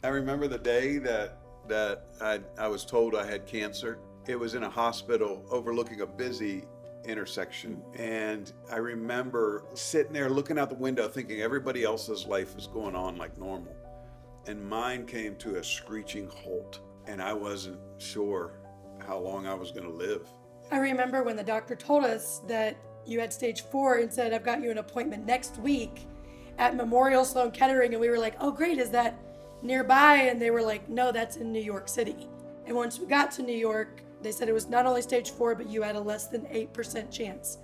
I remember the day that I was told I had cancer. It was in a hospital overlooking a busy intersection. And I remember sitting there looking out the window thinking everybody else's life is going on like normal. And mine came to a screeching halt. And I wasn't sure how long I was going to live. I remember when the doctor told us that you had stage 4 and said, I've got you an appointment next week at Memorial Sloan Kettering. And we were like, oh, great. Is that nearby? And they were like, no, that's in New York City. And once we got to New York, they said it was not only stage 4, but you had a less than 8% chance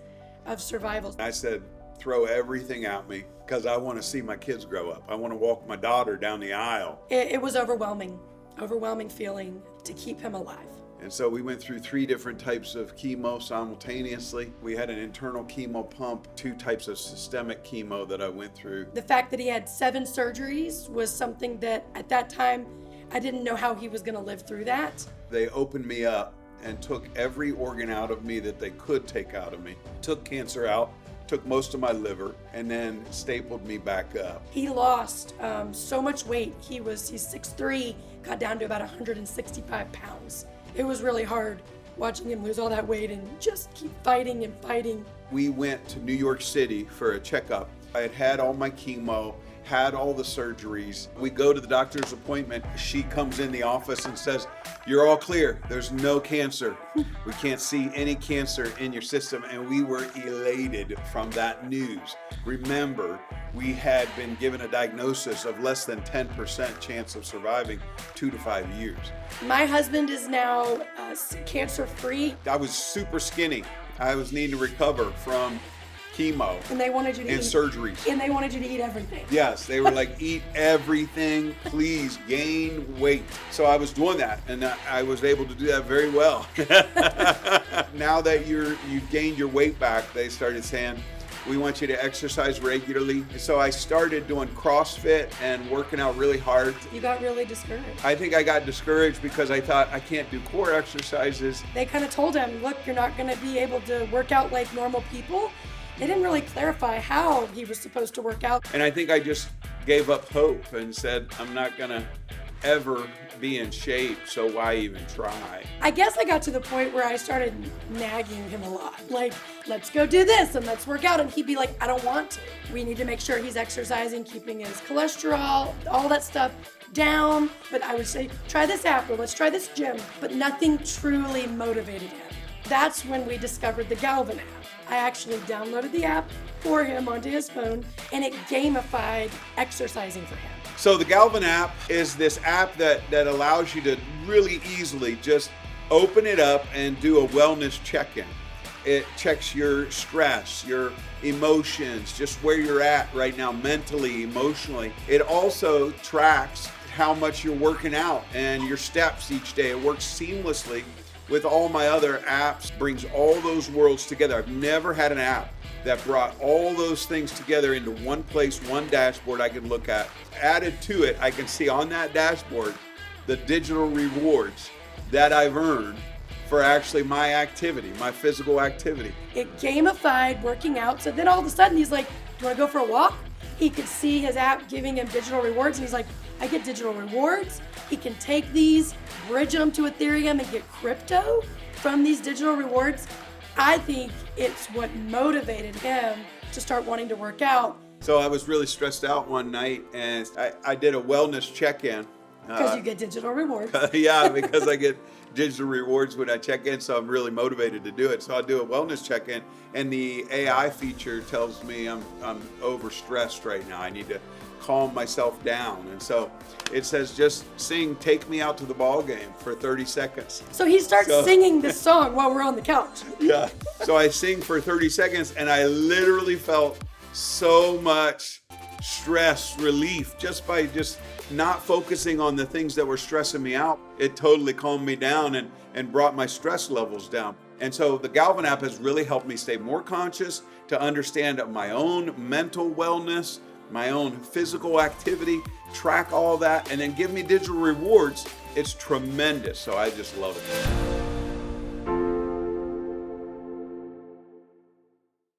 of survival. I said, throw everything at me because I want to see my kids grow up. I want to walk my daughter down the aisle. It was overwhelming feeling to keep him alive. And so we went through 3 different types of chemo simultaneously. We had an internal chemo pump, 2 types of systemic chemo that I went through. The fact that he had 7 surgeries was something that at that time, I didn't know how he was going to live through that. They opened me up and took every organ out of me that they could take out of me. Took cancer out, took most of my liver, and then stapled me back up. He lost so much weight. He's 6'3", got down to about 165 pounds. It was really hard watching him lose all that weight and just keep fighting and fighting. We went to New York City for a checkup. I had had all my chemo, had all the surgeries. We go to the doctor's appointment. She comes in the office and says, you're all clear. There's no cancer. We can't see any cancer in your system. And we were elated from that news. Remember, we had been given a diagnosis of less than 10% chance of surviving 2 to 5 years. My husband is now cancer-free. I was super skinny. I was needing to recover from chemo and they wanted you to and eat surgeries. And they wanted you to eat everything. Yes, they were like, eat everything, please gain weight. So I was doing that, and I was able to do that very well. Now that you've gained your weight back, they started saying, we want you to exercise regularly. So I started doing CrossFit and working out really hard. You got really discouraged. I think I got discouraged because I thought I can't do core exercises. They kind of told him, look, you're not going to be able to work out like normal people. They didn't really clarify how he was supposed to work out. And I think I just gave up hope and said, I'm not going to ever be in shape, so why even try? I guess I got to the point where I started nagging him a lot. Like, let's go do this and let's work out. And he'd be like, I don't want to. We need to make sure he's exercising, keeping his cholesterol, all that stuff down. But I would say, try this app or let's try this gym. But nothing truly motivated him. That's when we discovered the Galvan app. I actually downloaded the app for him onto his phone, and it gamified exercising for him. So the Galvan app is this app that allows you to really easily just open it up and do a wellness check-in. It checks your stress, your emotions, just where you're at right now mentally, emotionally. It also tracks how much you're working out and your steps each day. It works seamlessly with all my other apps, brings all those worlds together. I've never had an app that brought all those things together into one place, one dashboard I can look at. Added to it, I can see on that dashboard the digital rewards that I've earned for actually my activity, my physical activity. It gamified working out, so then all of a sudden he's like, do you want to go for a walk? He could see his app giving him digital rewards, and he's like, I get digital rewards. He can take these, bridge them to Ethereum and get crypto from these digital rewards. I think it's what motivated him to start wanting to work out. So I was really stressed out one night, and I did a wellness check-in. Because you get digital rewards. Yeah, because I get digital rewards when I check in, so I'm really motivated to do it. So I'll do a wellness check-in, and the AI feature tells me I'm overstressed right now. I need to calm myself down. And so it says, just sing Take Me Out to the Ball Game for 30 seconds. So he starts singing this song while we're on the couch. Yeah. So I sing for 30 seconds, and I literally felt so much stress relief just by not focusing on the things that were stressing me out. It totally calmed me down and brought my stress levels down. And so the Galvan app has really helped me stay more conscious, to understand my own mental wellness, my own physical activity, track all that, and then give me digital rewards. It's tremendous. So I just love it.